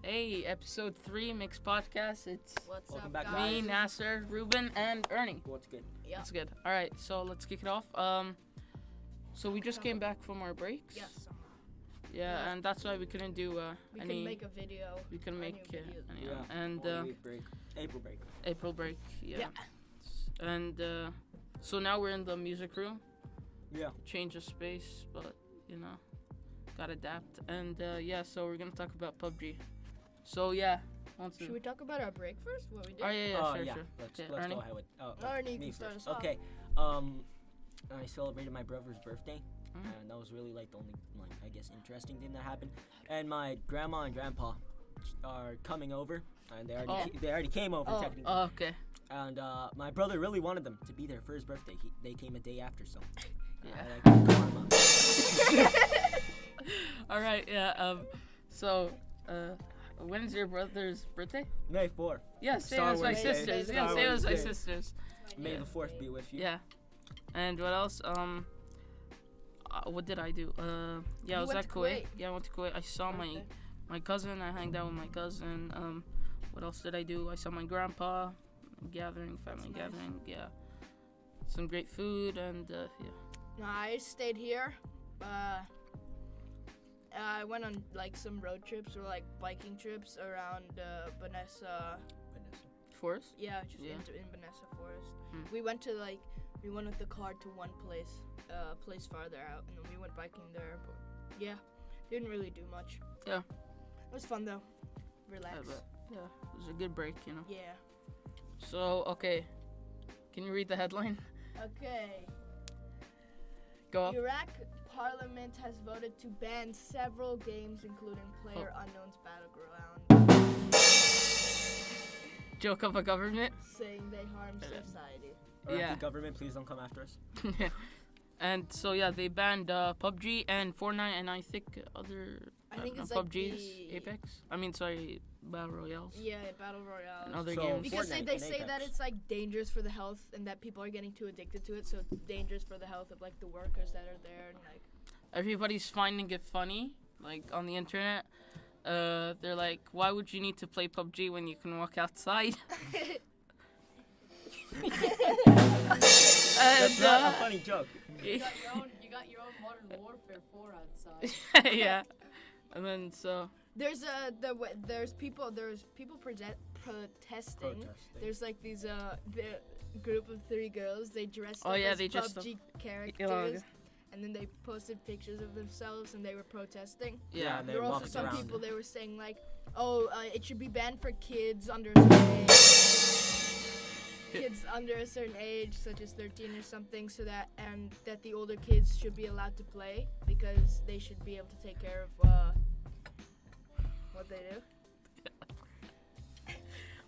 Hey, episode 3 Mixed Podcast. It's Welcome up, back, me, guys? Nasser, Ruben, and Ernie. What's good? Yeah. That's good. All right, so let's kick it off. So we just came back from our breaks. Yes. Yeah, and that's why we couldn't do We any. can make a video. we couldn't a make new video. any. Yeah. And 1 week break. April break. April break. Yeah. Yeah. And so now we're in the music room. Yeah. Change of space, but you know, gotta adapt. And yeah, so we're gonna talk about PUBG. So yeah, Should we talk about our break first? What we did? Oh yeah, sure. Let's Okay, go Ernie? ahead with Ernie, you me can start first. us off. Okay. I celebrated my brother's birthday, and that was really like the only I guess interesting thing that happened. And my grandma and grandpa are coming over, and they already came over technically. Oh, okay. And my brother really wanted them to be there for his birthday. They came a day after, so Yeah. karma. All right. Yeah. So, when's your brother's birthday? May 4th. Yeah, same Star as my Wars Day. sisters. Star Yeah, same Wars as my Day. sisters. May Yeah. the 4th be with you. Yeah. And what else? What did I do? Yeah, I was went at to Kuwait. Kuwait. Yeah, I went to Kuwait. I saw my cousin. I hanged out with my cousin. What else did I do? I saw my grandpa. Family That's nice. gathering. Yeah. Some great food and yeah. No, I stayed here. I went on like some road trips or like biking trips around Vanessa. Forest. Yeah, just Yeah. in Vanessa Forest. Mm. We went with the car to one place farther out, and then we went biking there. But yeah, didn't really do much. Yeah. It was fun though. Relax. Yeah, it was a good break, you know. Yeah. So okay, can you read the headline? Okay. Go up. Iraq Parliament has voted to ban several games, including PlayerUnknown's Battleground, Joke of a government. saying they harm society. Yeah. Government, please don't come after us. And so yeah, they banned PUBG and Fortnite and I think other. I think don't it's know, like PUBG's the- Apex. I mean, sorry, Battle Royales. Yeah, Battle Royale. And other So- games. Because Fortnite they and say that Apex. it's like dangerous for the health and that people are getting too addicted to it, so it's dangerous for the health of like the workers that are there and like. Everybody's finding it funny, like on the internet. They're like, why would you need to play PUBG when you can walk outside? That's not a funny joke. You got your own Modern Warfare 4 outside. Yeah. And then so There's people protesting. There's like these the group of 3 girls. They dressed up as they dressed PUBG up. characters, and then they posted pictures of themselves and they were protesting. yeah. and they There were also walked some around. people they were saying like, oh, it should be banned for kids under a certain age. Kids under a certain age, such as 13 or something, so that the older kids should be allowed to play because they should be able to take care of what they do.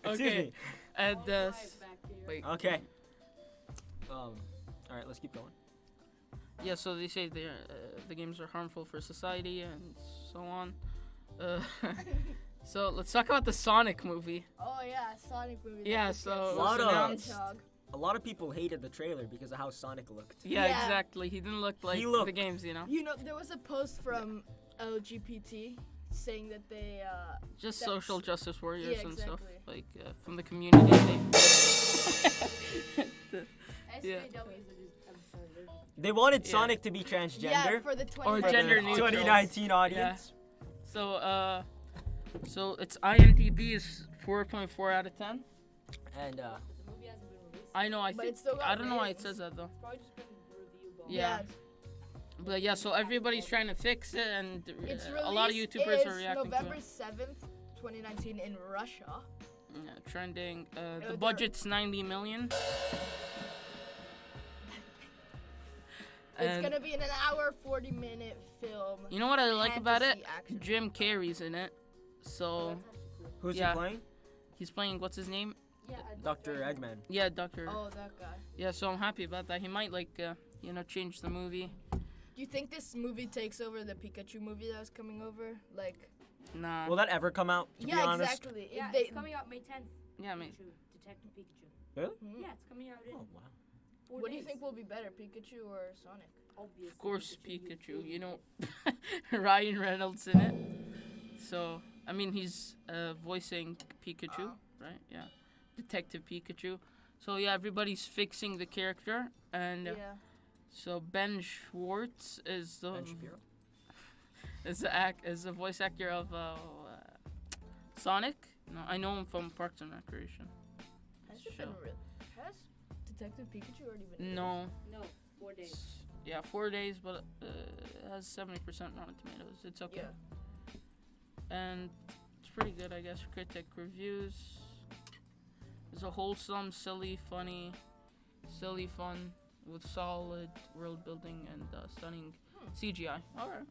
Excuse Okay. me. And All quiet back here. wait. Okay. All right, let's keep going. Yeah, so they say the games are harmful for society and so on. So let's talk about the Sonic movie. Oh yeah, Sonic movie. that Yeah, just so gets it was Lot of- announced. Hedgehog. A lot of people hated the trailer because of how Sonic looked. Yeah, Yeah. exactly. He didn't look like He looked- the games, you know. You know, there was a post from LGBT saying that they Just That's- social justice warriors yeah, and stuff, exactly. like from the community. Yeah. SJWs are just absurd. They wanted Yeah. Sonic to be transgender yeah for the Or 20 gender the neutral. 2019 audience. So its IMDb is 4.4 out of 10. And The movie hasn't been released. I know. I But think it's still got I don't know why it ratings. says that though. It's probably just been reviewed by Yeah. But yeah, so everybody's trying to fix it, and Its a lot of release YouTubers is are reacting November to it. 7th, 2019 in Russia. Yeah, trending. The they're- budget's 90 million. It's And gonna be an hour 40-minute film. you know what I like about it? Fantasy action. Jim Carrey's in it. So who's Yeah. he playing? he's playing, what's his name? Yeah, Dr. Eggman. Yeah, Dr. Oh, that guy. Yeah, so I'm happy about that. He might change the movie. Do you think this movie takes over the Pikachu movie that was coming over? Like, Nah. Will that ever come out, to be yeah, honest? exactly. Yeah, They- it's coming out May 10th. Yeah, I mean, Pikachu, Detective Pikachu. Really? Hmm. Yeah, it's coming out in Oh, wow. 4 What do you days. think will be better, Pikachu or Sonic? Obviously, of course, Pikachu. You know, Ryan Reynolds in it. So I mean, he's voicing Pikachu, right? Yeah, Detective Pikachu. So yeah, everybody's fixing the character, and Yeah. so Ben Schwartz is the Ben Shapiro. is the voice actor of Sonic. No, I know him from Parks and Recreation. Has it Show. been has Detective Pikachu already been? No, No, 4 days. yeah, 4 days, but it has 70% Rotten Tomatoes. It's okay. Yeah. And it's pretty good, I guess. Critic reviews. It's a wholesome, silly, funny, silly fun with solid world building and stunning CGI. All right.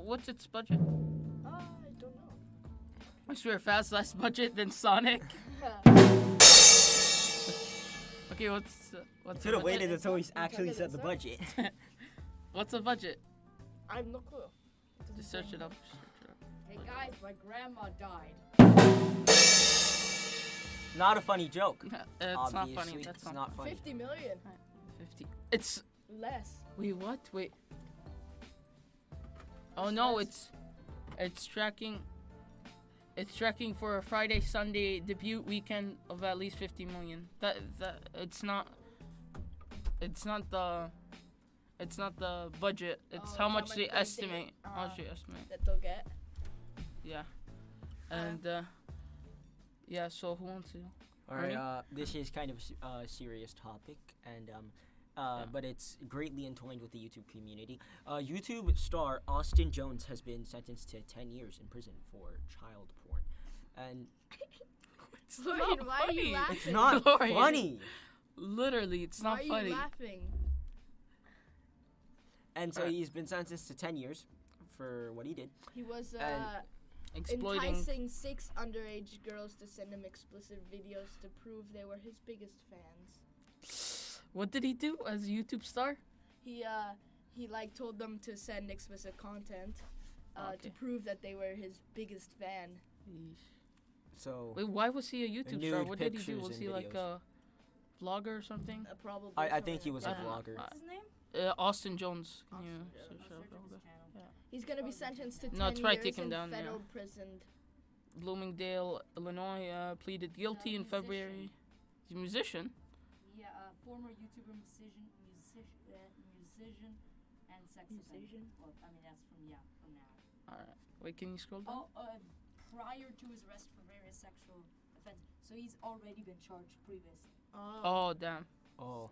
What's its budget? I don't know. I swear, fast less budget than Sonic. Okay, what's the Should have budget? waited until he Talk actually about said the this, budget. What's the budget? I have no clue. Just search it up. Hey guys, my grandma died. Not a funny joke. It's not funny. Obviously, That's it's not funny. 50 million 50. It's less. wait, what? Wait. Oh no, it's tracking. It's tracking for a Friday Sunday debut weekend of at least 50 million. That it's not the budget. It's Oh, how how much much they they estimate. How much they estimate. That they'll get. Yeah. And yeah. So who wants to? All right. This is kind of a serious topic, and but it's greatly entwined with the YouTube community. YouTube star Austin Jones has been sentenced to 10 years in prison for child porn, and Florian, why are you funny. laughing? it's not Florian. funny. Literally, it's Why not are funny. you laughing? And so Alright. he's been sentenced to 10 years for what he did. He was Exploiting. enticing 6 underage girls to send him explicit videos to prove they were his biggest fans. What did he do as a YouTube star? He like told them to send explicit content Okay. to prove that they were his biggest fan. So Wait, why was he a YouTube star? nude What did he do? pictures Was and he like videos. a vlogger or something? Probably. I think he was a Uh, vlogger. What's his name? Austin Jones. Can you Austin search Jones. it Search up up real his quick? channel. He's gonna be sentenced to 10 No, it's right, years take him in down, yeah. federal prison. Bloomingdale, Illinois, pleaded guilty in musician. February. He's a musician. Yeah, former YouTuber, musician, and sex offender. Well, I mean that's from now. Alright. Wait, can you scroll down? Prior to his arrest for various sexual offenses, so he's already been charged previously. Oh, damn. Oh.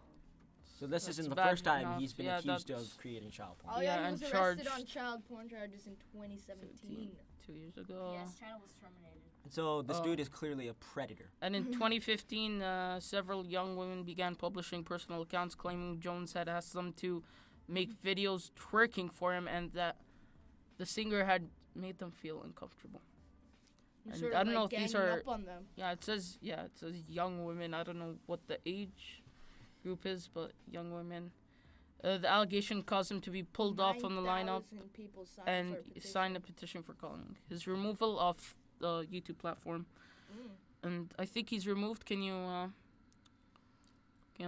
So this That's isn't the bad first time enough. he's been Yeah, accused that's- of creating child porn. Oh Yeah, yeah, he and was arrested on charged- child porn charges in 2017. 2 years ago. Yes, channel was terminated. So this Oh. dude is clearly a predator. And in 2015, several young women began publishing personal accounts claiming Jones had asked them to make videos twerking for him and that the singer had made them feel uncomfortable. He And sort I of, don't like, know if these ganging are- up on them. Yeah, it says young women. I don't know what the age group is, but young women. The allegation caused him to be pulled off from the lineup 9,000 people signed and for a petition. signed a petition for calling his removal off the YouTube platform. Mm. And I think he's removed. Can you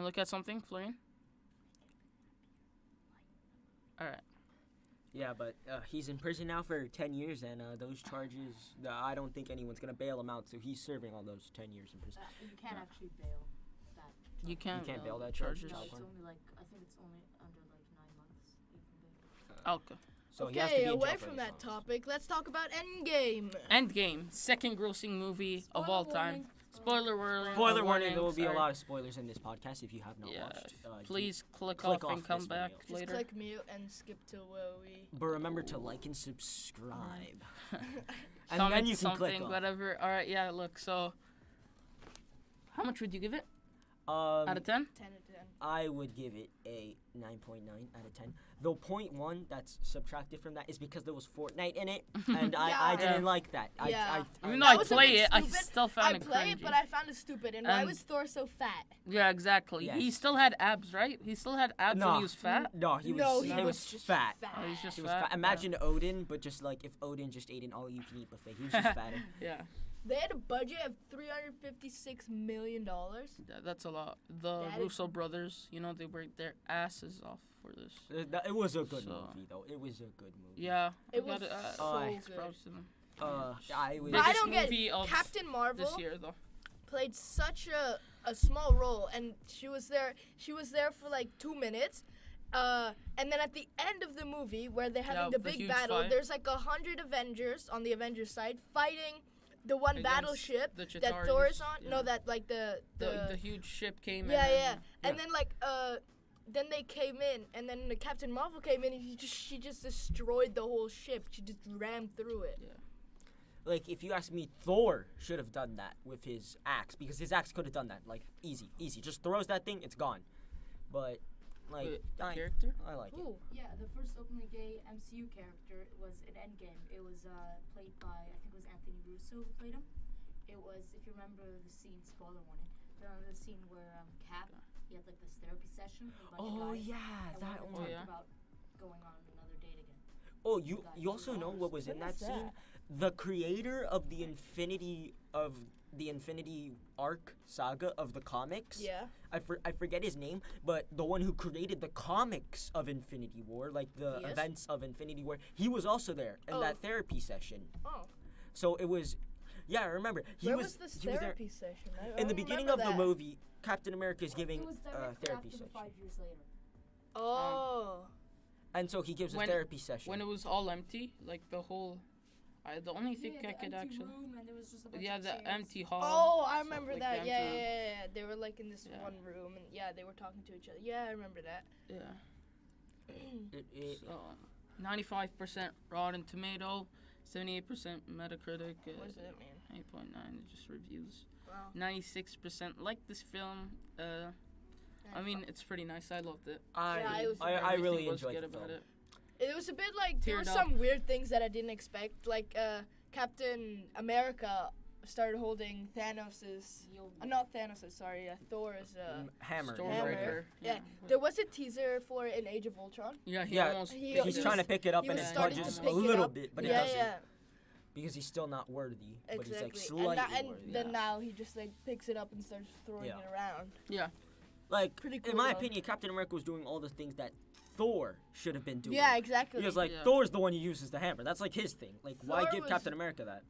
look at something, Florian? All right. Yeah, but he's in prison now for 10 years, and those charges, I don't think anyone's going to bail him out, so he's serving all those 10 years in prison. You can't actually bail that. You can't. can't bail that charges. charge? No, Child it's porn? only like I think it's only under like 9 months you can bail. Okay. So he has to be Okay, in away jail for from this that long. topic, let's talk about Endgame. Endgame, second grossing movie of all time. Spoiler warning. Spoiler warning, there will be a sorry. lot of spoilers in this podcast if you have not Yeah, watched. Please click click off and off come this back video. Just later. click mute and skip to where we. But remember to like and subscribe. And Comment then you can something, click off. whatever. All right, yeah. Look, so how much would you give it out of 10? 10 to 10. I would give it a 9.9 out of 10. The 0.1 that's subtracted from that is because there was Fortnite in it, and I Yeah. didn't like that. Yeah. Even though That I was a play bit it, I stupid. still found I it play it, cringy. but I found it stupid. And why And- was Thor so fat? Yeah, exactly. He Yes. still had abs, right? He still had abs when No. he was fat. No, he was, no, he he was just fat. Oh, he's just He was fat. fat. Imagine Odin, but just like if Odin just ate an all-you-can-eat buffet. He was just fatter. Yeah, They had a budget of $356 million. that's a lot. The That is- Russo brothers, they worked their asses off for this. It was a good So- movie, though. It was a good movie. Yeah, It I was gotta, so I- good. props to them. I was. But I Biggest don't get movie of Captain Marvel this year though. played such a small role, and she was there for like 2 minutes. And then at the end of the movie, where they're having the the big huge battle, fight. there's like 100 Avengers on the Avengers side fighting the one Against battleship the that Thor is Chitauri's, on. yeah. No, that like the The huge ship came in. yeah. And, And then like then they came in, and then the Captain Marvel came in, and she just destroyed the whole ship. She just rammed through it. Like, if you ask me, Thor should have done that with his axe, because his axe could have done that. Like, easy. Just throws that thing, it's gone. But, like, Wait, I character? like it. Ooh. Yeah, the first openly gay MCU character was in Endgame. It was played by, I think it was Anthony Russo who played him. It was, if you remember the scene, spoiler warning, remember the scene where Cap, he had like this therapy session with a bunch of guys. Yeah, and that one of them one. talked about going on another date again. Oh, you also know what was in that scene? The creator of the Infinity Arc saga of the comics. Yeah. I forget his name, but the one who created the comics of Infinity War, like the Yes. events of Infinity War, he was also there in Oh. that therapy session. Oh. So it was, yeah, I remember. Where was this he was there therapy session? I in the don't beginning remember of the that. movie. Captain America is giving It was a directly therapy after the session, 5 years later. Oh. and so he gives a When- therapy session. When it was all empty, like the whole. The only thing yeah, I the could empty actually. room and there was just a bunch Yeah, of the chairs. empty hall. Oh, I stuff remember like that. that. Yeah. They were like in this Yeah. one room, and yeah, they were talking to each other. Yeah, I remember that. Yeah. It- So, 95% Rotten Tomato, 78% Metacritic, What does that mean? 8.9 just reviews. Wow. 96% like this film. I mean, it's pretty nice. I loved it. Yeah, it was I Everything really was enjoyed good the about film. it. It was a bit like there were Teared up. some weird things that I didn't expect. Like Captain America started holding Thanos's. Not Thanos's. Sorry, Thor's. Hammer. Stormbreaker. Yeah. There was a teaser for it in Age of Ultron. Yeah, he Yeah, almost. he- picked He's it trying to up. pick it up he and was it starting to budges pick a it little up. bit, but it yeah, doesn't. yeah, Because he's still not worthy. But he's like exactly. slightly and worthy. then Yeah. now he just like picks it up and starts throwing Yeah. it around. Like, Pretty in cool, my though. opinion, Captain America was doing all the things that Thor should have been doing. Yeah, exactly. Because, like, Yeah. Thor's the one who uses the hammer. That's, like, his thing. Like, why Thor give was- Captain America that?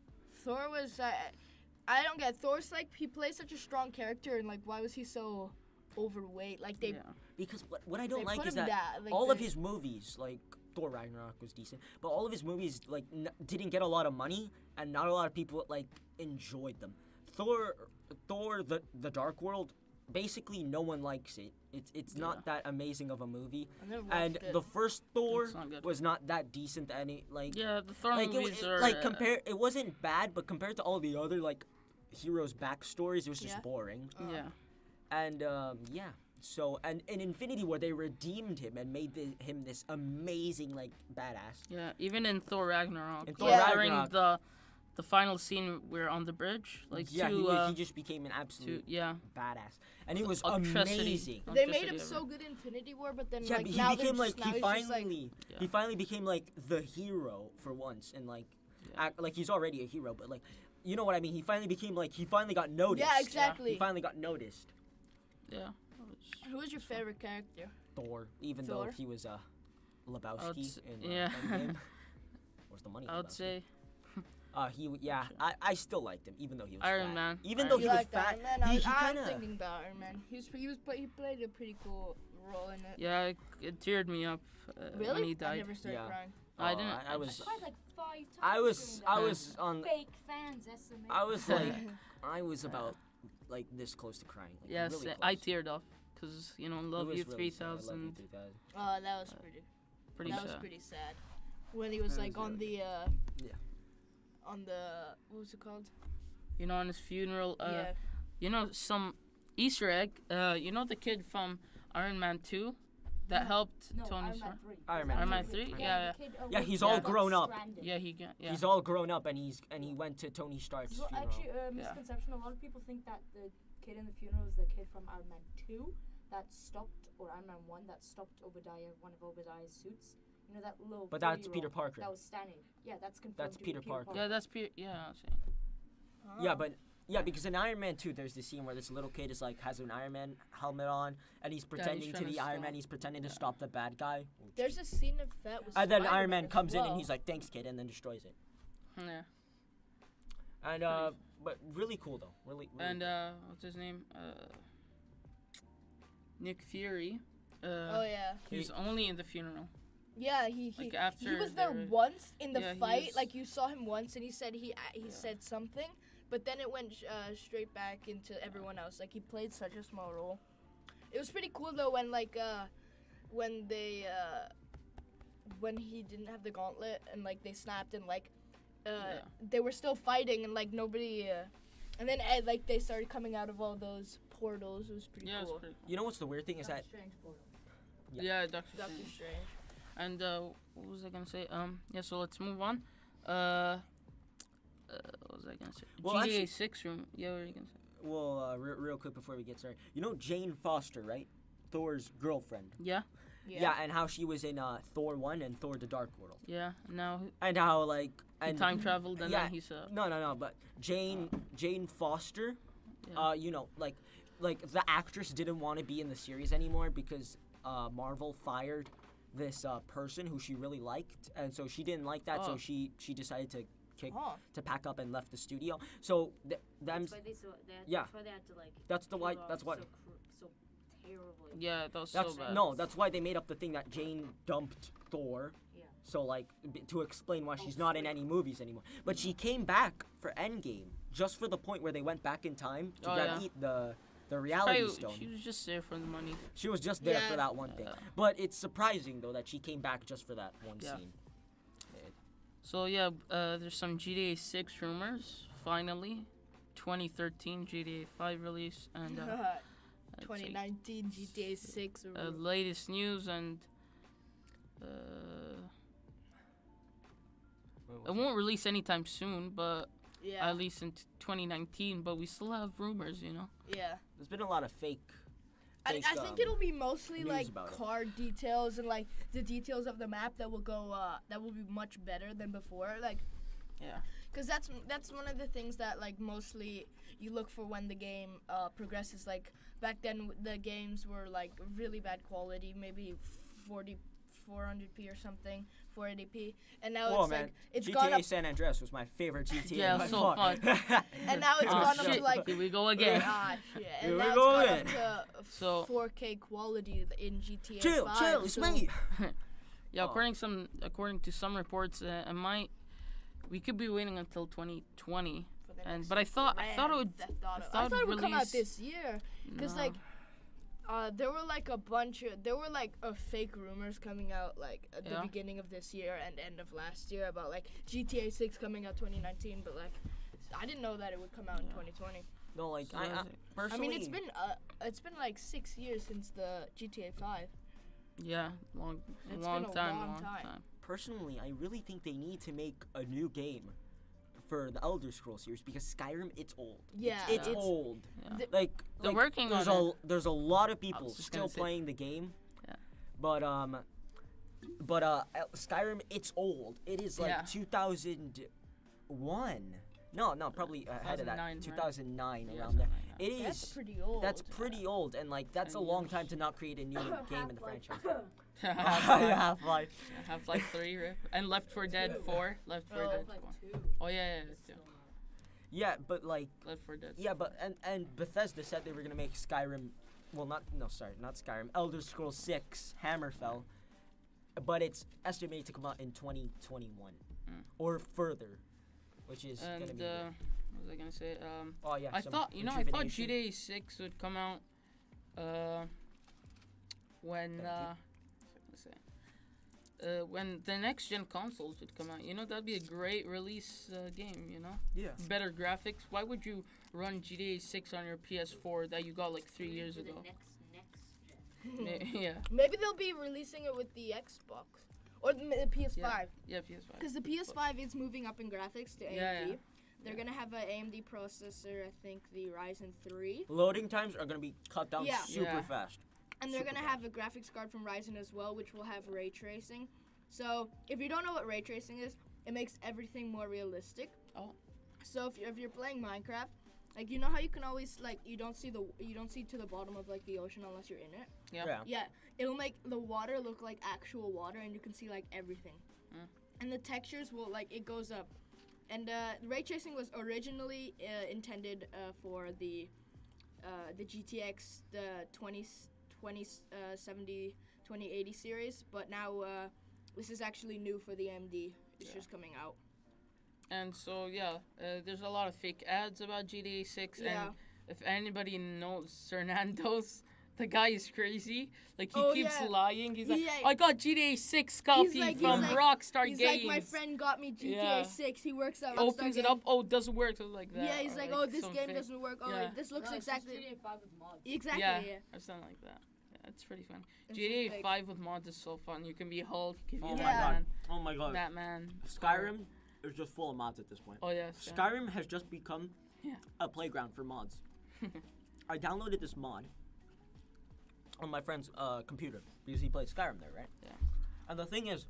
Thor was. I don't get Thor's like he plays such a strong character, and like why was he so overweight? Like they Yeah. Because what I don't they like put is him that like all of the- his movies, like, Thor Ragnarok was decent, but all of his movies, like, didn't get a lot of money, and not a lot of people, like, enjoyed them. Thor, the Dark World, basically no one likes it. It's not that amazing of a movie. I never watched And it. the first Thor It's not good. was not that decent any like Yeah, the Thor like movies it, are. like compare it wasn't bad, but compared to all the other like heroes' backstories, it was just Yeah. boring. Yeah. And yeah. So and in Infinity War they redeemed him and made him this amazing like badass. Yeah, even in Thor Ragnarok. In Thor during Ragnarok- the final scene, we're on the bridge. Like yeah, two, he just became an absolute yeah. badass, and he was Electricity. amazing. They Electricity made him ever. so good in Infinity War, but then Yeah, like but now he became they're like just, now he he's just, like, finally Yeah. he finally became like the hero for once, and like Yeah. like he's already a hero, but like you know what I mean. He finally became like he finally got noticed. Yeah, exactly. He finally got noticed. Yeah. Who was your favorite character? Thor, even Thor? though he was Lebowski I'd in yeah. Endgame. Where's the money? I would Lebowski? say I still liked him, even though he was Iron fat. Man. Even Iron though Man. he You was like fat, Iron Man? he I'm kinda thinking about Iron Man. He played a pretty cool role in it. Yeah, it teared me up Really? when he I died. never started Yeah. crying. I Oh, didn't. I was Cried like 5 times. I was during I that. was on Fake fans estimate. I was like I was about like this close to crying. Like, Yes, really I close. teared off because Love It You was really sad. I Love You 3000. 3000. Oh, that was Pretty that was sad. pretty sad. When he was That like was on really the Yeah. on the what was it called? On his funeral. Yeah. Some Easter egg. The kid from Iron Man 2 that No. helped No, Tony Iron Stark. Man 3. Iron Man Iron Man 3. 3? The Yeah. kid, Yeah, was- he's all got grown up. stranded. Yeah, he got. Yeah. He's all grown up and he went to Tony Stark's Well, funeral. actually, misconception. A lot of people think that the kid in the funeral is the kid from Iron Man 2 that stopped, or Iron Man 1 that stopped one of Obadiah's suits. You know that little. But that's 40-year-old Peter Parker. That was standing. Yeah, that's confirmed. That's to be Peter Parker. Yeah, that's Yeah, I'll say. Yeah, but because in Iron Man 2, there's this scene where this little kid is like has an Iron Man helmet on, and he's pretending trying to to be Iron stop- Man. He's pretending to yeah. stop the bad guy. There's a scene of that with And then Spider-Man Iron Man as comes in well. and he's like, "Thanks, kid," and then destroys it. Yeah. And but really cool though. Really And cool. what's his name? Nick Fury. Oh yeah. He was only in the funeral. Yeah, he Like, after he was they there were- once in the Yeah, he fight. was- Like you saw him once, and he said he said something, but then it went straight back into everyone else. Like he played such a small role. It was pretty cool though when when they when he didn't have the gauntlet and like they snapped and like they were still fighting and like nobody and then like they started coming out of all those portals. It was pretty Yeah, cool. it's pretty cool. You know what's the weird thing is that Strange portal. Yeah, Doctor Doctor Strange. Strange. And what was I gonna say? Yeah, so let's move on. What was I gonna say? Well, GTA actually- 6 room. Yeah, what were you gonna say? well, real quick before we get started. You know Jane Foster, right? Thor's girlfriend. Yeah, Yeah, and how she was in Thor 1 and Thor the Dark World. yeah. Now And how like he and time traveled and yeah, then he's no, but Jane Foster, Yeah. you know, like the actress didn't want to be in the series anymore because Marvel fired this person who she really liked, and so she didn't like that, Oh. so she decided to Oh. pack up and left the studio. So them That's why yeah. That's why they had to like. That's the why kill that's off what so terribly. yeah, that was that's so bad. no, that's why they made up the thing that Jane dumped Thor. Yeah. So like to explain why she's not in any movies anymore. But she came back for Endgame just for the point where they went back in time to Oh, yeah. eat the reality Probably- stone. She was just there for the money. She was just there Yeah. for that one thing. Yeah. But it's surprising though that she came back just for that one Yeah. scene. So yeah, there's some GTA 6 rumors. Finally, 2013 GTA 5 release and I'd say, 2019 GTA 6. latest news and it won't release anytime soon, but yeah. at least in 2019. But we still have rumors, you know. Yeah. There's been a lot of fake. I fake, think it'll be mostly news like about it. card details and like the details of the map that will go that will be much better than before. Like, Yeah. because that's one of the things that like mostly you look for when the game progresses. Like back then the games were like really bad quality, maybe 400p or something, 480p, and now Whoa, it's man. like it's GTA gone up, San Andreas was my favorite GTA. Yeah, by so far. fun. and now it's Oh, gone up shit. to like Here we go again. ah, shit. Here And we now go it's again. gone up to So- 4K quality in GTA chill, 5. chill, it's so me. Yeah, Oh. according to some reports, we could be waiting until 2020. for the And next but I thought it would Grand Theft Auto. I thought it would come out release- this year, because No. like there were like fake rumors coming out like at the Yeah. beginning of this year and end of last year about like GTA 6 coming out 2019, but like I didn't know that it would come out in 2020. No, like So I that's it. I personally. mean it's been like 6 years since the GTA 5. Yeah, long It's long been a time, long long time. time. Personally, I really think they need to make a new game for the Elder Scrolls series because Skyrim, it's old. Yeah, it's it's- old. Yeah. The- Like They're working there's on there's a lot of people was just still gonna say- playing the game. Yeah. But Skyrim, it's old. It is like Yeah. 2001. No, probably ahead of that. 2009, 2009 right? around there. Yeah, It is. That's pretty old. That's pretty old, and like that's a 10 long years. time to not create a new game in the franchise. Half-Life. Half-Life. Half-Life 3, rip. And Left 4 Dead 4. Left 4 Oh, Dead Like 4. 2. Oh yeah, yeah. Yeah, but like Left 4 Dead. yeah, but and Bethesda said they were gonna make Skyrim. Well, not Skyrim. Elder Scrolls 6 Hammerfell, but it's estimated to come out in 2021 or further, which is gonna And be. what was I gonna say? Oh yeah. I some thought rejuvenation. GTA 6 would come out when when the next gen consoles would come out. You know, that'd be a great release game, you know? Yeah. Better graphics. Why would you run GTA 6 on your PS4 that you got like 3 years For the ago? next gen. Yeah. Maybe they'll be releasing it with the Xbox or the PS5. Yeah, PS5. Because the PS5 is moving up in graphics to AMD. Yeah. They're gonna have an AMD processor, I think the Ryzen 3, Loading times are gonna be cut down Yeah. super Yeah. fast. and they're Super gonna have a graphics card from Ryzen as well, which will have ray tracing. So if you don't know what ray tracing is, it makes everything more realistic. Oh. So if you're playing Minecraft, like you know how you can always like you don't see to the bottom of like the ocean unless you're in it. Yeah. Yeah, it'll make the water look like actual water, and you can see like everything. Mm. And the textures will like it goes up, And ray tracing was originally intended for the GTX, the 2080 series, but now this is actually new for the AMD. It's just coming out. And so there's a lot of fake ads about GTA 6, Yeah. and if anybody knows Fernando's, the guy is crazy. Like he Oh, keeps yeah. lying. He's like, Yeah. I got GTA 6 copy from Rockstar He's Games. like, my friend got me GTA Yeah. 6. He works at Rockstar Opens it Games. up. Oh, it doesn't work. So like that. Yeah, he's or, like, oh, this some game fake- doesn't work. Oh, Yeah. this looks No, it's just exactly. GTA 5 with mods. Exactly. Yeah, Yeah. or something like that. Yeah, it's pretty fun. It's GTA just like- 5 with mods is so fun. You can be Hulk. You can Oh be my Batman. Oh my god. Batman. Skyrim is just full of mods at this point. Oh yes. Yeah. Skyrim has just become Yeah. a playground for mods. I downloaded this mod on my friend's computer because he played Skyrim there, right? Yeah. And the thing is,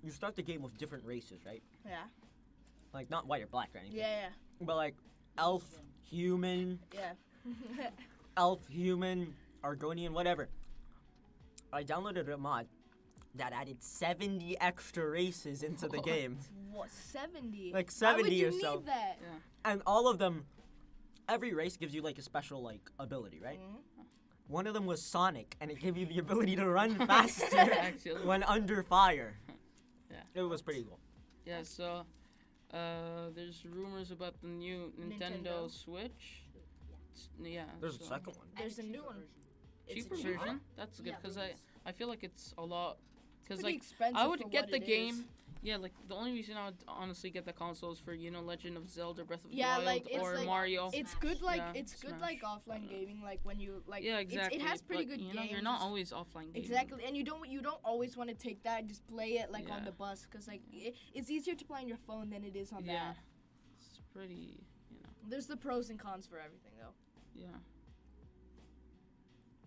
you start the game with different races, right? Yeah. Like not white or black or anything. Yeah. But like elf, human, Argonian, whatever. I downloaded a mod that added 70 extra races into the What? game. What, 70? Like Why 70 would you or so. need that? And all of them, every race gives you like a special like ability, right? One of them was Sonic, and it gave you the ability to run faster Actually. when under fire. Yeah. It was pretty cool. Yeah, so there's rumors about the new Nintendo Switch. Yeah. There's so a second one. There's a new one. It's cheaper cheaper? version. That's good Yeah, because but I feel like it's a lot. Because Pretty like expensive I would for get what the it game. is. Yeah, like the only reason I would honestly get the console is for Legend of Zelda Breath of the Yeah, Wild like, it's or like- Mario. It's Smash. good, like Yeah, it's good, Smash. like offline gaming, like when you like. Yeah, exactly. It has pretty but, good you know, games. You're not always offline gaming. Exactly, and you don't always want to take that and just play it like on Yeah. the bus, because like it's easier to play on your phone than it is on Yeah. that. It's pretty. There's the pros and cons for everything though. Yeah.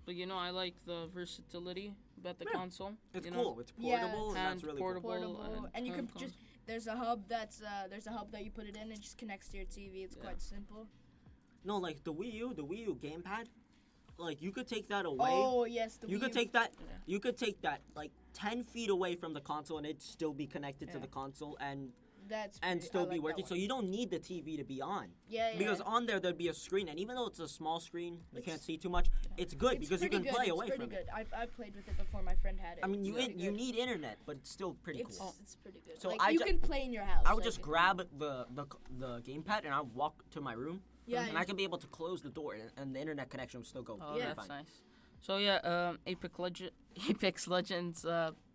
But I like the versatility about the Yeah. console. It's you know, cool. It's Yeah, portable, and and that's really portable. cool. Portable, and you can just there's a hub that you put it in and it just connects to your TV. It's Yeah. quite simple. No, like the Wii U gamepad, like you could take that away. Oh yes, the you Wii could U. take that. Yeah. You could take that like 10 feet away from the console, and it'd still be connected to Yeah. the console and That's and pretty- still I be like that working. So one. you don't need the TV to be on. Yeah, yeah. Because on there'd be a screen, and even though it's a small screen, you It's- can't see too much. It's good It's because you pretty can good. play It's away pretty from good. it. I played with it before. My friend had it. I mean, It's pretty you good. need internet, but it's still pretty It's cool. it's pretty good. So like I you ju- can play in your house. I would like just it- grab the gamepad and I'd walk to my room, Yeah, and I can be able to close the door, and the internet connection would still go. Oh, Yeah. that's nice. So yeah, Apex Legends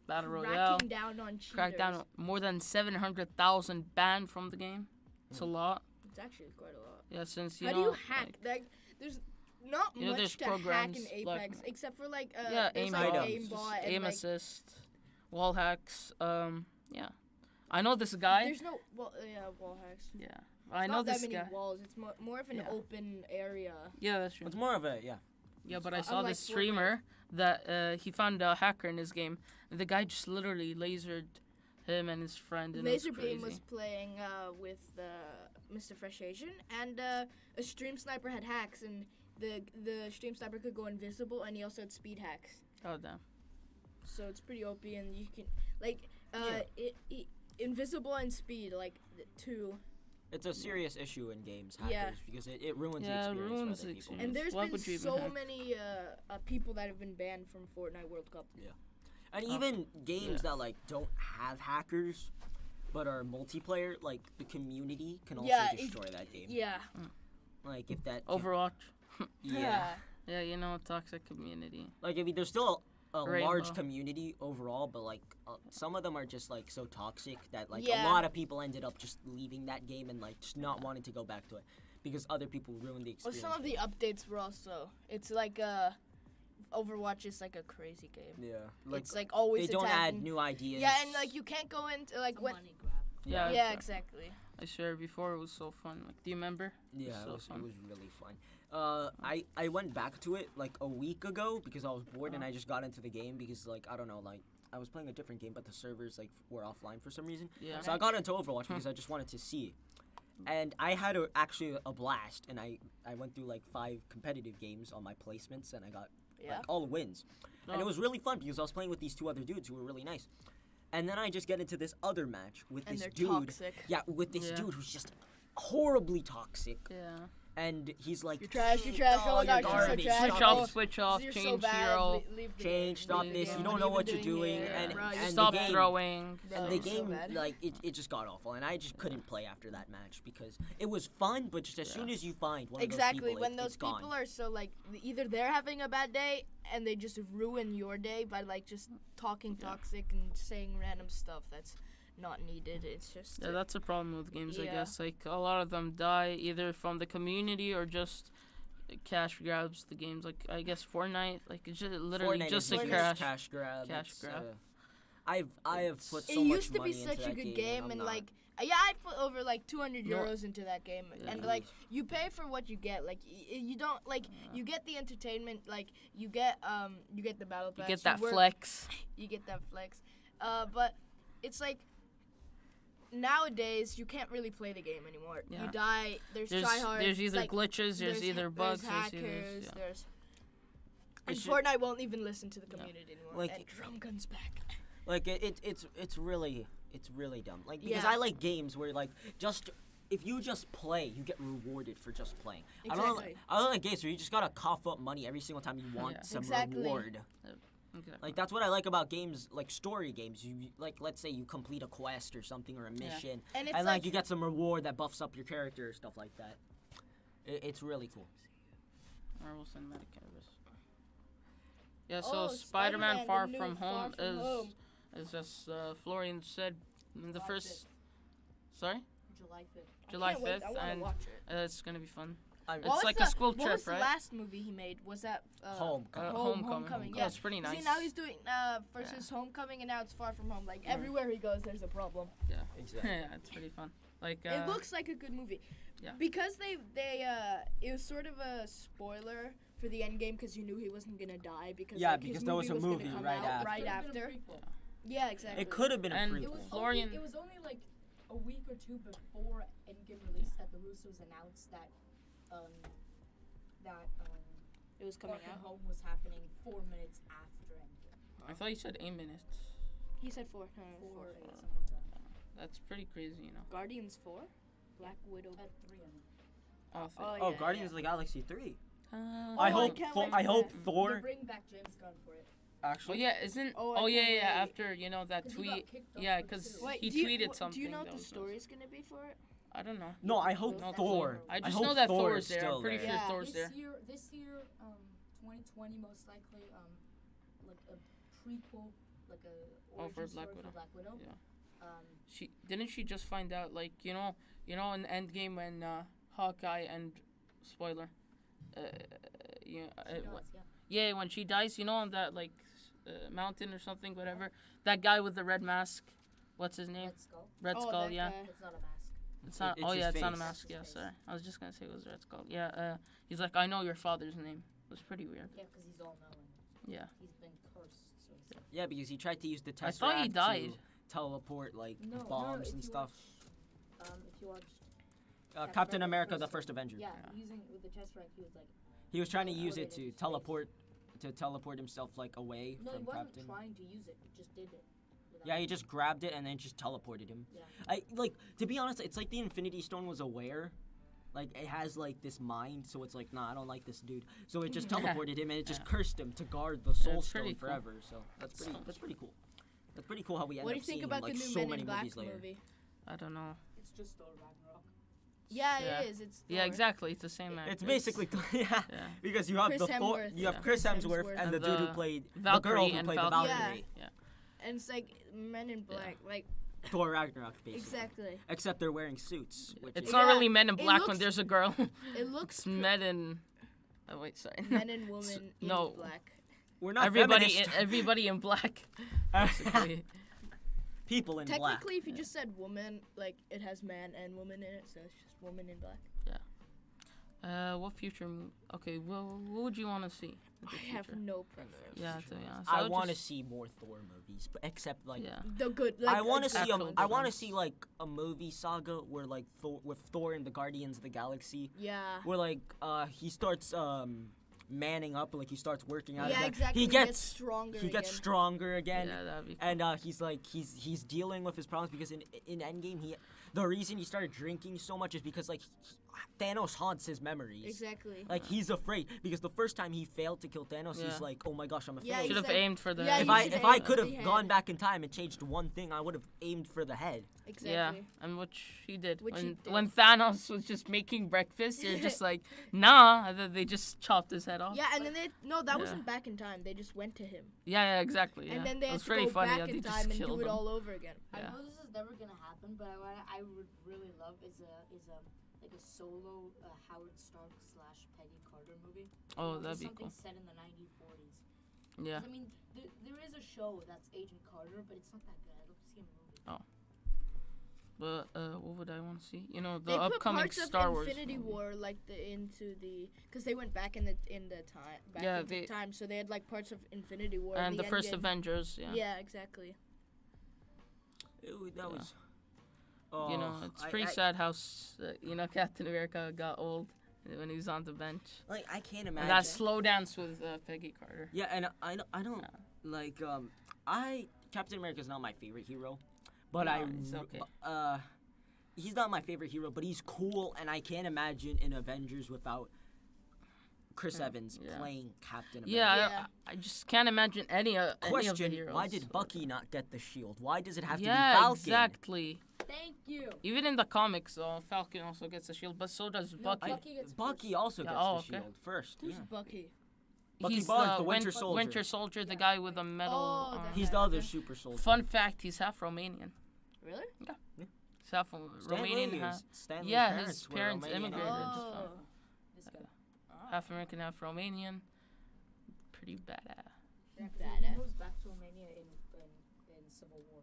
Battle Royale cracking down on cheaters. cracked down more than 700,000 banned from the game. It's a lot. It's actually quite a lot. Yeah, since How do you hack? Like, there's not You know, much there's to hack programs in like- Apex except for like yeah, there's aim like items. aimbot and aim like assist, wall hacks. Yeah, I know this guy. there's no wall hacks. Yeah, I It's know not this that many guy. walls. It's more of an Yeah. open area. Yeah, that's true. It's more of a Yeah, but I It's saw unlike this streamer that he found a hacker in his game. And the guy just literally lasered him and his friend. And it was Laserbeam crazy. was playing with Mr. Fresh Asian, and a stream sniper had hacks, and the stream sniper could go invisible, and he also had speed hacks. Oh damn. So it's pretty OP, and you can like invisible and speed like two. It's a serious issue in games, hackers, Yeah. because it ruins the Yeah, it experience ruins for other the people. experience. And there's Why been would you even so hack? many people that have been banned from Fortnite World Cup. And Oh, even games yeah. that like don't have hackers, but are multiplayer, like the community can also Yeah, destroy that game. Yeah. Like if that Overwatch. yeah. Yeah, toxic community. Like I mean, there's still a Rainbow. large community overall, but like some of them are just like so toxic that like Yeah. a lot of people ended up just leaving that game and like just not wanting to go back to it because other people ruined the Well, experience. some of the updates were also. It's like Overwatch is like a crazy game. yeah, like It's like always they don't attacking. add new ideas. Yeah, and like you can't go into like It's a when. money grab. Yeah, Yeah, exactly. I swear before it was so fun. Like, do you remember? Yeah, So it was fun. really fun. I went back to it like a week ago because I was bored and I just got into the game because like I don't know, like I was playing a different game but the servers like were offline for some reason. Yeah. So I got into Overwatch because I just wanted to see. And I had actually a blast and I went through like 5 competitive games on my placements and I got Yeah. like all wins. And Oh. it was really fun because I was playing with these 2 other dudes who were really nice. And then I just get into this other match with And this they're dude. toxic. Yeah, with this Yeah. dude who's just horribly toxic. Yeah. And he's like, You're trash, you're trash, oh my you're god, you're so garbage, trash. Switch stop oh, off, switch off, you're so change bad, hero, leave the change, game, stop leave the this, game. you don't What know are what you you're doing, here? and- Bro, and you're the stop game- throwing. And Oh, the so game, bad. like, it just got awful. And I just couldn't play after that match because it was fun, but just as soon as you find one Exactly, of those people, when it's those gone. people are so like either they're having a bad day and they just ruin your day by like just talking toxic and saying random stuff that's not needed. It's just Yeah, that's a problem with games, I Yeah. guess. Like, a lot of them die either from the community or just cash grabs. The games, like, I guess Fortnite, like, it's just literally Fortnite just is a just crash. cash grab. Cash It's, grab. I have put so it much used to be money into such a that good game, game, I'm and not. like yeah, I put over like 200 No. euros into that game, Yeah. and like you pay for what you get. Like you don't like you get the entertainment, like you get the battle You pass. get that work- flex. You get that flex, but it's like nowadays you can't really play the game anymore. Yeah. You die. There's There's tryhards. there's either like, glitches, there's either bugs, there's there's hackers. either There's and It's ju- Fortnite won't even listen to the community anymore. Like- and drum guns back. Like it's really dumb. Like because Yeah. I like games where like just if you just play, you get rewarded for just playing. Exactly. I don't like games where you just gotta cough up money every single time you want Yeah. some Exactly. reward. Exactly. Like that's what I like about games like story games. You like let's say you complete a quest or something or a mission, And it's and like you get some reward that buffs up your character or stuff like that. It's really cool. Marvel Cinematic Universe. Yeah, so Oh, Spider-Man, Spider-Man, Far the new From Far Home From Home. is as Florian said in the July first. Sorry, July 5th. July Can't wait, 5th, I wanna and watch it. it's gonna be fun. I'm- It's like a school what trip, was right? the last movie he made? Was that Homecoming. Homecoming. Yeah, it's pretty nice. See, now he's doing first his Homecoming, and now it's Far From Home. Like Yeah. everywhere he goes, there's a problem. Exactly. Yeah, it's pretty fun. Like It looks like a good movie. Yeah. Because they it was sort of a spoiler for the Endgame because you knew he wasn't gonna die because Yeah, like, his because there was a gonna movie come right out after. right It could've been a after. prequel. Yeah, exactly. It could have been a And- It prequel. was Florian- only, it was only like a week or two before Endgame released that the Russos announced that It was coming Far From out. Home was happening 4 minutes after Endgame. I thought you said 8 minutes. He said 4. Four, yeah, something like that. That's pretty crazy, you know. Guardians 4. Black Widow. At 3 of them. Oh, Oh, yeah, Guardians yeah. of the Galaxy 3. I Oh, I I hope can't Thor, wait I for hope that. They're Thor bringing back James Gunn for it. Well, actually. yeah, isn't? Oh, I Oh, yeah, can't yeah. wait. After you know that 'Cause he got tweet. kicked off Yeah, for because two. Wait, he do you, tweeted wh- something. Do you know what that the was story's gonna be for it? I don't know. No, I hope No, Thor. I just hope know that Thor Thor's is there. I'm still pretty there. sure Yeah. Thor's there. This year, 2020 most likely, like a prequel, like a Oh, for origin Black story Widow. for Black Widow. Yeah. Um, She didn't she just find out like in Endgame when Hawkeye and spoiler, yeah, she does, yeah. yeah, when she dies, on that like mountain or something, whatever. That guy with the red mask, what's his name? Red Skull. Red Oh, Skull, that yeah. guy. It's not a mask. It's not. It's Oh his yeah, it's not a face. mask. It's Yeah, his face. sorry. I was just gonna say it was Red Skull. Yeah. He's like, I know your father's name. It was pretty weird. Yeah, because he's all knowing. Yeah. He's been cursed, so to say. Yeah, because he tried to use the Tesseract I thought he died. to teleport like No, bombs if and you stuff. If you watched. Captain America: The First Avenger. Yeah, using with the Tesseract, he was like. He was trying to use it elevated to his face. teleport himself like away No, he from wasn't Captain. trying to use it. He just did it. without- Yeah, he just grabbed it and then just teleported him. Yeah. I like to be honest, it's like the Infinity Stone was aware. Like it has like this mind, so it's like, nah, I don't like this dude. So it just teleported him and it just Yeah. cursed him to guard the Soul it's Stone pretty cool. forever. So that's pretty cool. That's pretty cool how we end What do up you think seeing about him, like the new so Men many in Black movies later. movie? I don't know. It's just Thor Ragnarok. Yeah, Yeah. it is. It's Yeah, Thor. exactly. It's the same actor. It's basically yeah, Yeah. because you have Chris the Thor, Hemsworth. you have Yeah. Chris Chris Hemsworth Hemsworth. and the And dude who the played the Valkyrie girl who and played the Valkyrie. Valkyrie. Yeah. And it's like Men in Black. Like Thor Ragnarok, basically. exactly. Except they're wearing suits. Which It's is, not Yeah, really Men in it Black looks- when there's a girl. It looks It's Men in. Oh wait, sorry. Men and Women in no. Black. we're not everybody feminist. in black. Basically. People in black. Technically, if you just said woman, like it has man and woman in it, so it's just woman in black. What future? Okay, well, what would you want to see? in the I have future? no preference. Yeah, to be honest, I would want to just- see more Thor movies, but except like Yeah. The good. Like, I want to see actual I want to films. see like a movie saga where like Thor with Thor and the Guardians of the Galaxy, Yeah. where like he starts manning up, like he starts working out. Yeah, again. exactly. He gets stronger. He gets again. stronger again. Yeah, that'd be cool. And he's dealing with his problems because in Endgame the reason he started drinking so much is because Thanos haunts his memories. Exactly. Like he's afraid because the first time he failed to kill Thanos, he's Yeah. like, oh my gosh, I'm a Yeah, failure. Should have said- aimed for the Yeah, head. you should If aim I could for the have gone head. back in time and changed one thing, I would have aimed for the head. Exactly. Yeah, and which he did. Which he did. When Thanos was just making breakfast, you're just like, nah. And then they just chopped his head off. Yeah, and then that Yeah. wasn't back in time. They just went to him, Yeah, exactly. Yeah. and then they it had was to pretty go funny back how they in just time and killed do it him. all over again. I Yeah. know this is never gonna happen, but what I would really love is a like a solo Howard Stark / Peggy Carter movie. Oh, Just that'd be something cool. set in the 1940s. Yeah. 'Cause, I mean, there is a show that's Agent Carter, but it's not that good. I'd love to see a movie. But what would I want to see? You know, the They put upcoming parts Star of Wars Infinity movie. War because they went back in the time Yeah, into time, so they had like parts of Infinity War And the first Endgame. Avengers. Yeah. Yeah, exactly. That Yeah. was. You know, it's pretty sad how Captain America got old when he was on the bench. Like I can't And imagine. that slow dance with Peggy Carter. Yeah, and I don't Yeah. like Captain America's not my favorite hero, but No, he's okay. He's not my favorite hero, but he's cool, and I can't imagine an Avengers without Chris Evans yeah. playing Captain America. Yeah, Yeah. I just can't imagine any of the Question: heroes. why did Bucky not get the shield? Why does it have to be Yeah, Falcon? exactly. Thank you. Even in the comics, Falcon also gets a shield, but so does Bucky. Bucky gets Bucky first. also Yeah, gets oh, the okay. shield first. Who's Yeah. Bucky? Bucky He's Barnes, the Winter Soldier. Winter Soldier, the guy with the metal. Oh, arm. that He's guy, the other okay. super soldier. Fun fact: he's half Romanian. Really? He's half Stan Romanian, Lee half is- Stan Lee's yeah, his were parents Romanian immigrated. immigrants. Oh. This guy. half American, half Romanian. Pretty badass. Yeah, 'cause Badass. he moves back to Romania in Civil War.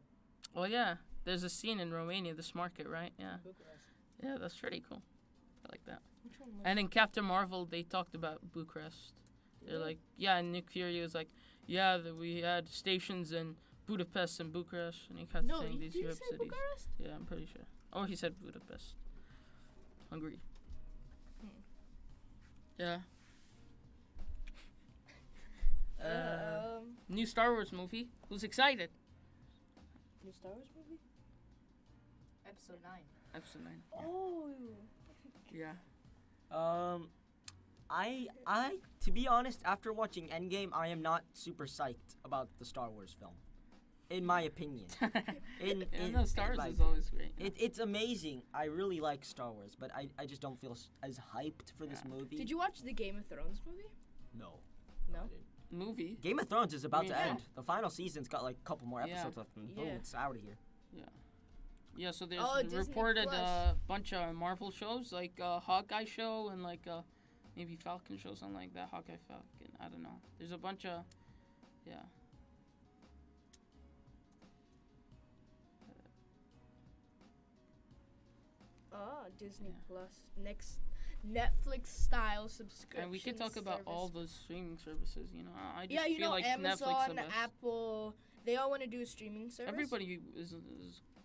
Oh yeah, there's a scene in Romania, this market, right? Yeah, Bucharest. yeah, that's pretty cool. I like that. Which one was And in Captain Marvel, they talked about Bucharest. They're like, yeah, and Nick Fury was like, yeah, that we had stations in Budapest and Bucharest, and he kept No, saying did these he Europe say cities. Bucharest? Yeah, I'm pretty sure. Oh, he said Budapest. Hungary. Yeah. New Star Wars movie. Who's excited? New Star Wars movie? Episode 9. Episode 9. Oh. Yeah. I to be honest, after watching Endgame, I am not super psyched about the Star Wars film. In my opinion. No, Star Wars like, is always great. It's amazing. I really like Star Wars, but I just don't feel as hyped for this movie. Did you watch the Game of Thrones movie? No. No? I didn't. Movie. Game of Thrones is about to Yeah. end. The final season's got like a couple more Yeah. episodes left, and boom, Yeah. it's out of here. Yeah, so there's Oh, Disney reported Plus. a bunch of Marvel shows, like Hawkeye show and like maybe Falcon show, something like that. Hawkeye Falcon. I don't know. There's a bunch of, yeah. Oh, Disney Yeah. Plus. Next Netflix style subscription. And we could talk about all those streaming services. You know, I just Yeah, you feel know, like Netflix Amazon, the best. Apple, they all want to do a streaming service. Everybody is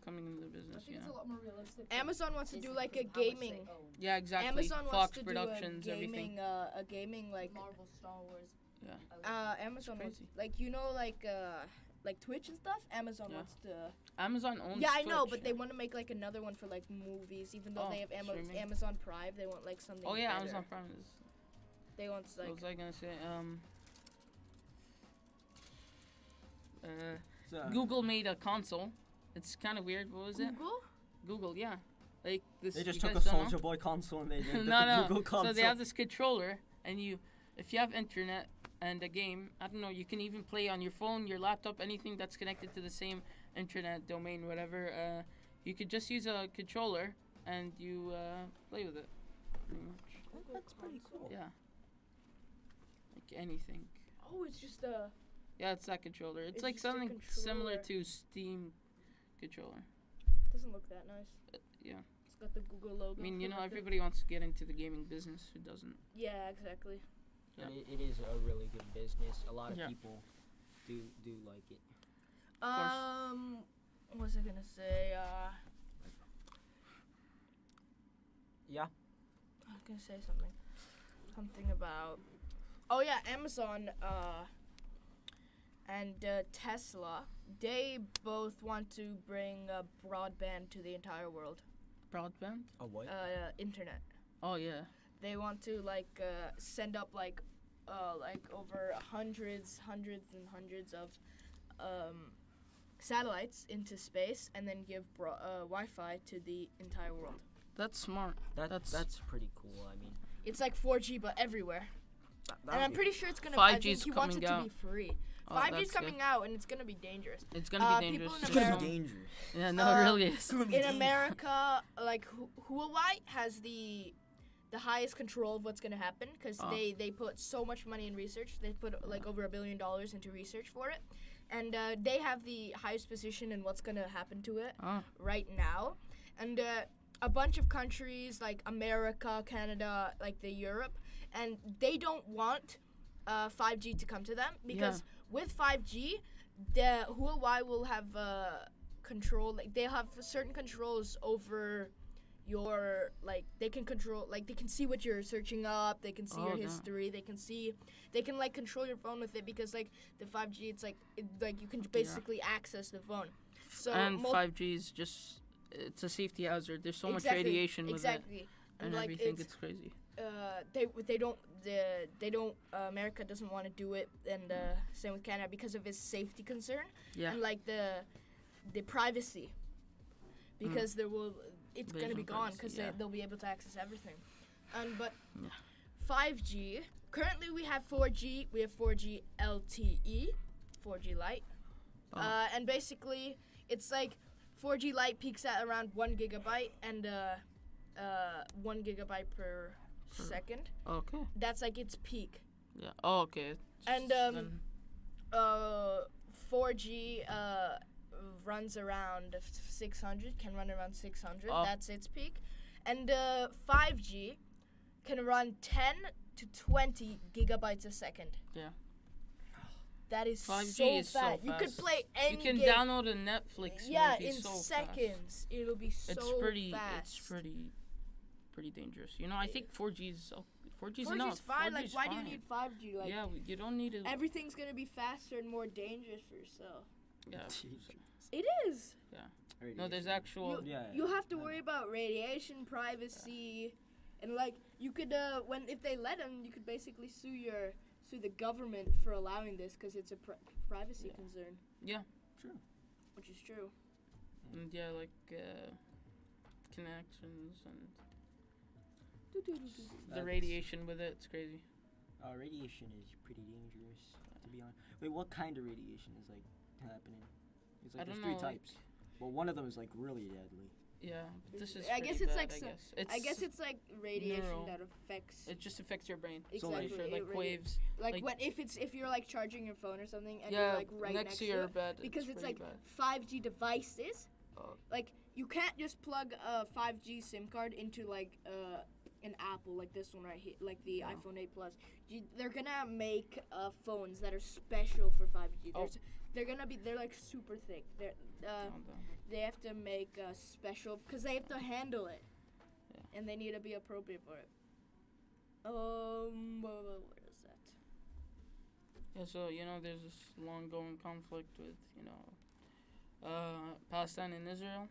coming into the I business. think You it's a know. lot more realistic. Amazon wants to do Disney like a because of how much they gaming. own. Yeah, exactly. Amazon Fox wants to Productions, do a everything. gaming, a gaming like Marvel, Star Wars. Yeah. Amazon wants, crazy. like like Twitch and stuff. Amazon Yeah. wants to. Amazon owns. Yeah, I know, Twitch, but yeah. they want to make like another one for like movies, even though Oh, they have streaming. Amazon Prime. They want like something. Oh yeah, better. Amazon Prime is. They want What like. was I gonna say? So, Google made a console. It's kind of weird. What was it? Google? Google, yeah. Like this. they just you took a guys don't know? Soldier Boy console and they did No, the no. Google console. So they have this controller, and if you have internet and a game, I don't know, you can even play on your phone, your laptop, anything that's connected to the same internet domain, whatever. You could just use a controller and you play with it. Pretty much. That's pretty cool. Yeah. Like anything. Oh, it's just a. Yeah, it's that controller. It's It's like just a something similar controller. to Steam controller. Doesn't look that nice. Yeah. It's got the Google logo. I mean, you know, Like the- everybody wants to get into the gaming business. Who doesn't? Yeah, exactly. Yeah. And it is a really good business. A lot of Yeah. people do like it. What was I gonna say? Yeah. I was gonna say something. Something about. Oh yeah, Amazon and Tesla, they both want to bring broadband to the entire world. Broadband? Oh, what? Internet. Oh yeah. They want to send up over hundreds and hundreds of satellites into space and then give Wi-Fi to the entire world. That's smart. That's pretty cool. I mean, It's like 4G but everywhere. And I'm pretty sure it's gonna. 5G's he wants it coming to out. be free. Oh, 5G's that's coming good. out and it's gonna be dangerous. It's gonna be People dangerous. in it's gonna America- be dangerous. Yeah, no, it really is. In America, like Huawei has the highest control of what's gonna happen because they put so much money in research. They put like over $1 billion into research for it, and they have the highest position in what's gonna happen to it right now. And a bunch of countries like America, Canada, like the Europe, and they don't want 5G to come to them because with 5G, the Huawei will have control. Like they have certain controls over your they can control, like they can see what you're searching up. They can see your history. They can like control your phone with it because like the 5G, it's like you can basically access the phone. So And 5G is just, it's a safety hazard. There's so much radiation with it and like everything. It's crazy. They don't America doesn't want to do it, and same with Canada because of its safety concern and like the privacy, because it's There's gonna be no gone privacy, because they'll be able to access everything. But 5G, currently we have 4G, we have 4G LTE, 4G Lite, and basically it's like 4G Lite peaks at around 1 gigabyte and 1 gigabyte per second. Okay. That's like its peak. Yeah. Oh, okay. And Then- 4G runs around 600, can run around 600. That's its peak. And 5G can run 10 to 20 gigabytes a second. Yeah. That is 5G so is so fast. You could fast. play any You can game. download a Netflix movie in so seconds. fast. It'll be so It's pretty. fast. It's pretty dangerous. You know, I think 4G's 4G's 4G's enough. fine. 4G's Like, why do you fine. need 5G? Like, Yeah, you don't need to. everything's gonna be faster and more dangerous for yourself. Yeah. It is. No, there's actual. You have to worry about radiation, privacy, and like you could if they let them, you could basically sue the government for allowing this because it's a privacy concern. Yeah. True. Which is true. And like connections and the radiation with it. It's crazy. Radiation is pretty dangerous, to be honest. Wait, what kind of radiation is like happening? It's like I there's don't three know, types. Well, one of them is like really deadly. Yeah, but this is. I guess pretty it's bad, like I guess it's like radiation neural. that affects. It just affects your brain. Exactly. So like It waves. like like- when if you're like charging your phone or something and Yeah, you're like right next to your it, bed. because it's like pretty bad. 5G devices. Oh. Like you can't just plug a 5G SIM card into like an Apple like this one right here, like the iPhone 8 Plus. They're gonna make phones that are special for 5G. They're like super thick. They have to make special because they have to handle it, and they need to be appropriate for it. What is that? Yeah, so there's this long-going conflict with Palestine and Israel.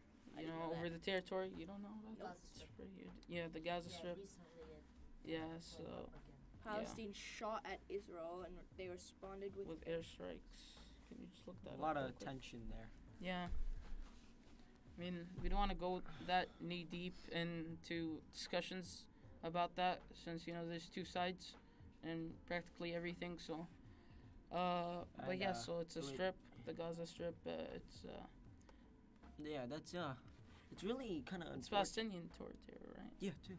Over the territory. You don't know about that? Gaza It's Strip. pretty good. Yeah, the Gaza Strip. Recently Yeah, so Palestine shot at Israel and they responded with airstrikes. Can you just look that A up? lot real of quick? tension there. Yeah. I mean, we don't want to go that knee deep into discussions about that since there's two sides and practically everything. So, but yeah, so it's a wait. strip, the Gaza Strip. It's Yeah, that's it's really kind of. it's Palestinian territory, right? Yeah, too,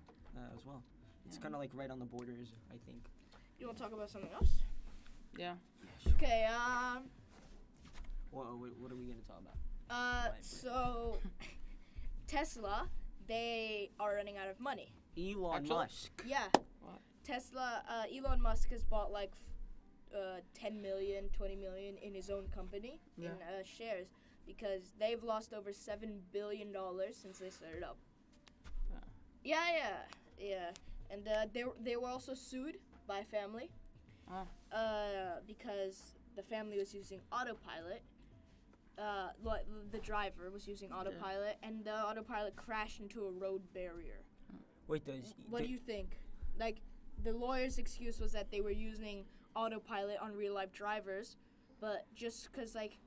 as well. It's Yeah. kind of like right on the borders, I think. You want to talk about something else? Yeah. Okay. What are we gonna talk about? So Tesla, they are running out of money. Elon Actually? Musk. Yeah. What? Tesla, Elon Musk has bought like 10 million, 20 million in his own company in shares because they've lost over $7 billion since they started up. Yeah. And they were also sued by a family because the family was using autopilot. The driver was using autopilot, and the autopilot crashed into a road barrier. Wait, What do you think? Like, the lawyer's excuse was that they were using autopilot on real life drivers, but just because, like,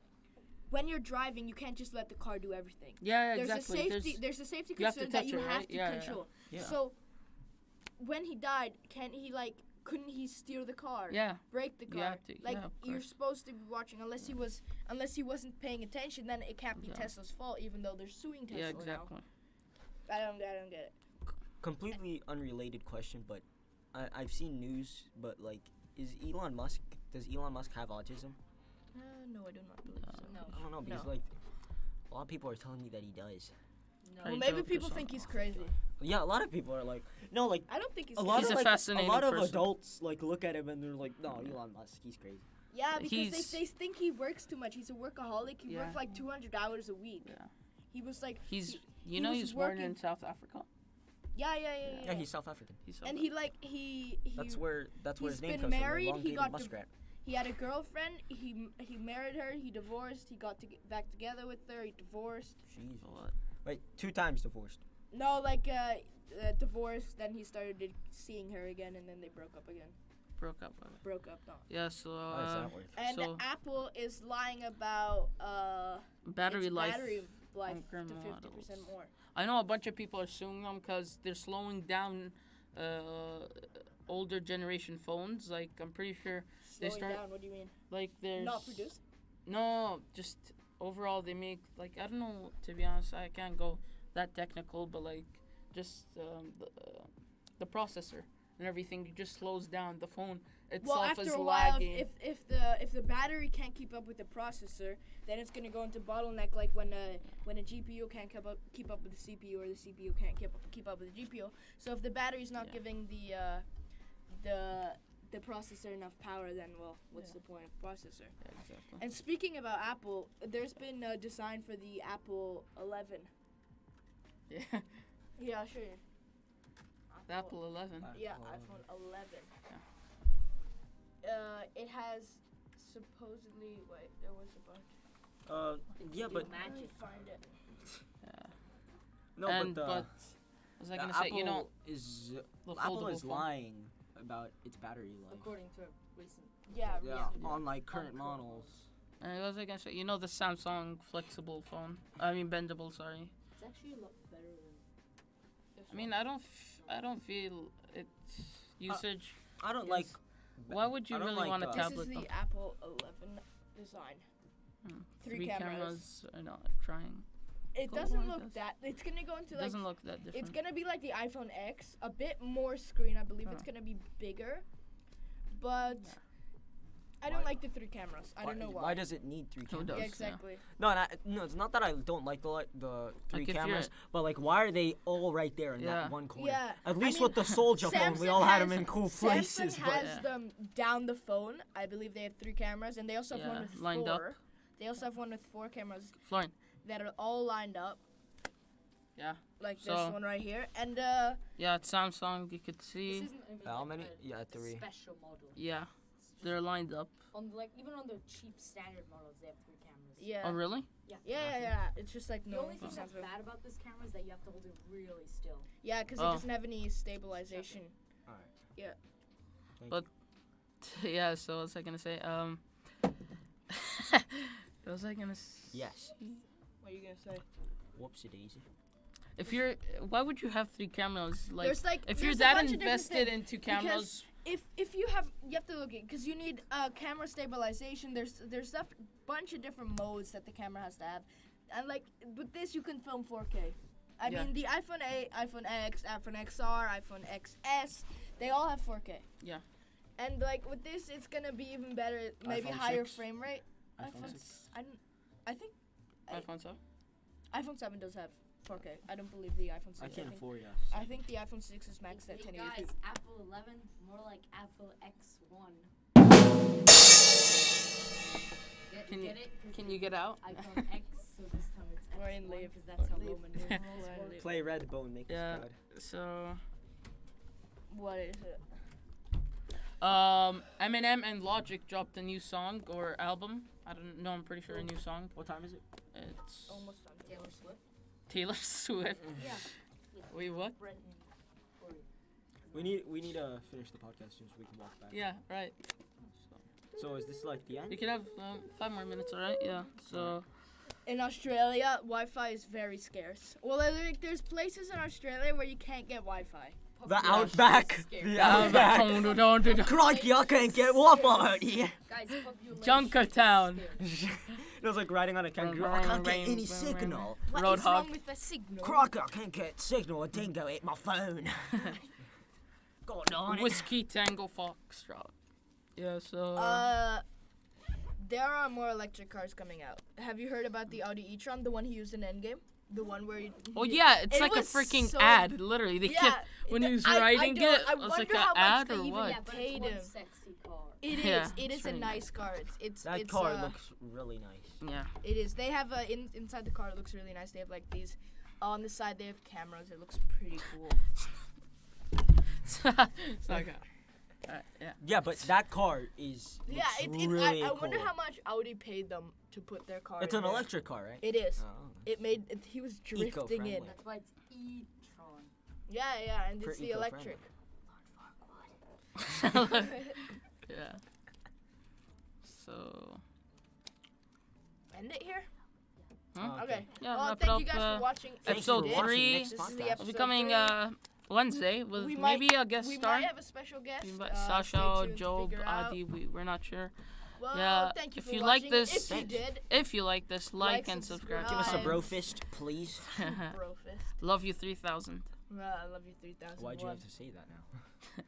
when you're driving, you can't just let the car do everything. Yeah, There's exactly. There's a safety you have to concern that touch you it, have right? to Yeah, control. yeah. So when he died, couldn't he steer the car? Yeah. Brake the car. You have to, Like, yeah, of you're course. supposed to be watching. Unless he wasn't paying attention, then it can't be Tesla's fault, even though they're suing Tesla Yeah, exactly. now. I don't get it. Completely unrelated question, but I've seen news, but like, does Elon Musk have autism? No, I do not believe so. No. I don't know, because like, a lot of people are telling me that he does. No. Well, Hey, maybe joke or people think something. he's crazy. Yeah, a lot of people are like, no, like, I don't think he's a crazy. lot He's of a like, fascinating a lot of person. adults like look at him and they're like, no, Elon Musk, he's crazy. Yeah, because He's- they think he works too much. He's a workaholic. He Yeah. worked like 200 hours a week. Yeah. He was like, He's he was he's born working- in South Africa. yeah. Yeah, he's South African. He's And South he like he That's where he's his name been comes married, he from. The elongated got muskrat. he had a girlfriend. He married her. He divorced. He got back together with her. He divorced. Jeez. What? Wait, 2 times divorced. No, like divorced. Then he started seeing her again, and then they broke up again. Broke up. Broke up. No. Yeah. So How does that work? And So- Apple is lying about battery its life. battery life on to current 50% models. more. I know a bunch of people are suing them because they're slowing down older generation phones. Like, I'm pretty sure they Slowing start down. What do you mean? like there's Not producing? No, just overall they make, like, I don't know, to be honest, I can't go that technical, but like just the processor and everything just slows down the phone itself. Well, after is a while, lagging. if the battery can't keep up with the processor, then it's gonna go into bottleneck, like when a GPU can't keep up with the CPU, or the CPU can't keep up with the GPU. So if the battery's not giving the processor enough power, then what's the point of processor? Yeah, exactly. And speaking about Apple, there's been a design for the Apple 11. Yeah, Yeah, I'll show you. the Apple 11. Yeah, iPhone 11. It has supposedly, wait, there was a bunch. Yeah, Do but Let me magic. find it. no, And but what was I the gonna say? You know, Apple is the Apple foldable is phone. lying about its battery life. According to a recent. Yeah, Yeah, yeah. on like current current models. And what was I gonna say? You know the Samsung flexible phone? I mean bendable. Sorry. It's actually a lot better than. This I mean I don't feel its usage. I don't Yes. like. Why would you I don't really like, want a uh, This tablet? is the though? Apple 11 design. Three cameras. are not trying. It Cool, doesn't it look does. that. It's gonna go into It like. doesn't look that different. It's gonna be like the iPhone X, a bit more screen. I believe it's Huh. gonna be bigger, but Yeah. I don't Why- like the 3 cameras. I don't know why. Why does it need 3 Who cameras? does? Yeah, Yeah. exactly. No, it's not that I don't like the 3 Like, if cameras, you're- but like, why are they all right there in Yeah. that one corner? Yeah. At I least mean, with the Soldier phone, we all had them in cool places. Samsung But has Yeah. them down the phone. I believe they have 3 cameras, and they also have one Yeah, with lined 4. up. They also have one with 4 cameras Florian. that are all lined up. Yeah. Like this So- one right here, and Yeah, it's Samsung. You could This see. isn't even How like many? a Yeah, 3. special model. Yeah, they're lined up. On like even on the cheap standard models, they have 3 cameras. yeah. Oh really? Yeah. It's just like The no. only thing that's bad about this camera is that you have to hold it really still. Yeah, because Oh. it doesn't have any stabilization. Yeah. So what was I gonna say? What was I gonna say? Yes. What are you gonna say? Whoopsie daisy. If you're, why would you have 3 cameras? Like, There's like if you're there's a that bunch of different invested things. into cameras, If you have to look at, because you need camera stabilization. There's a bunch of different modes that the camera has to have, and like with this you can film 4K. I Yeah. mean the iPhone 8, iPhone X, iPhone XR, iPhone XS, they all have 4K. Yeah. And like with this, it's gonna be even better, maybe iPhone higher 6? frame rate. iPhone 6. I think iPhone 7. iPhone 7 does have 4K. I don't believe the iPhone 6. I can't think, afford us. I think the iPhone 6 is maxed at Hey 1080p. guys, Apple 11, more like Apple X1. Can you- get it? 'Cause Can you get out? iPhone X, so this time it's Ryan, X1 leave. because that's how Leave. Roman numerals Ryan, work. leave. Play Redbone, make Yeah. us proud. So What is it? Eminem and Logic dropped a new song or album. I don't know. I'm pretty sure a new song. What time is it? It's Almost done. Taylor Swift. Taylor Swift. Yeah. Wait, what? Brent and Corey. We need to finish the podcast soon so we can walk back. Yeah, right. So is this like the end? You can have 5 more minutes, alright? Yeah. So. In Australia, Wi-Fi is very scarce. Well, there's places in Australia where you can't get Wi-Fi. The outback. The outback. Crikey, I can't get Wi-Fi out here. Guys, population Junkertown. is scarce. It was like riding on a kangaroo. I can't get any signal. What is Roadhog. wrong with the signal? Crikey, I can't get signal. A dingo ate my phone. God darn it. Whiskey Tango Foxtrot. Yeah, so. There are more electric cars coming out. Have you heard about the Audi e-tron, the one he used in Endgame? The one where Oh yeah, it's It like a was freaking so- ad. Literally, they kept when he was writing don't- it. I It was like wonder an how much ad they or even what? Yeah, but paid it's one him. sexy car. It is. Yeah, It it's is a really nice car. It's That car looks really nice. Yeah. It is. They have inside the car. It looks really nice. They have like these on the side. They have cameras. It looks pretty cool. It's not good. Yeah. Yeah, but that car is Yeah. looks really I wonder cool. how much Audi paid them to put their car. It's in an there. electric car, right? It is. Oh. It made. He was drifting Eco-friendly. in. That's why it's e-tron. Yeah, and For it's the eco-friendly. electric. Yeah. So. End it here. Huh? Okay. Yeah, Well, wrap it thank you up, guys for watching. If you episode did, 3. This is the Will be episode Will be coming 3. Wednesday with We maybe might- a guest we star. might have a special guest. Maybe Stay Sasha, tuned to Job, figure out. Adi. We're not sure. Well, Yeah, thank you if for you like watching. this- if you Thanks. did, If you like this, like Like, and subscribe. Give us a Subscribe. bro fist, please. bro fist. Love you 3000. I love you 3000. Why'd you have to say that now?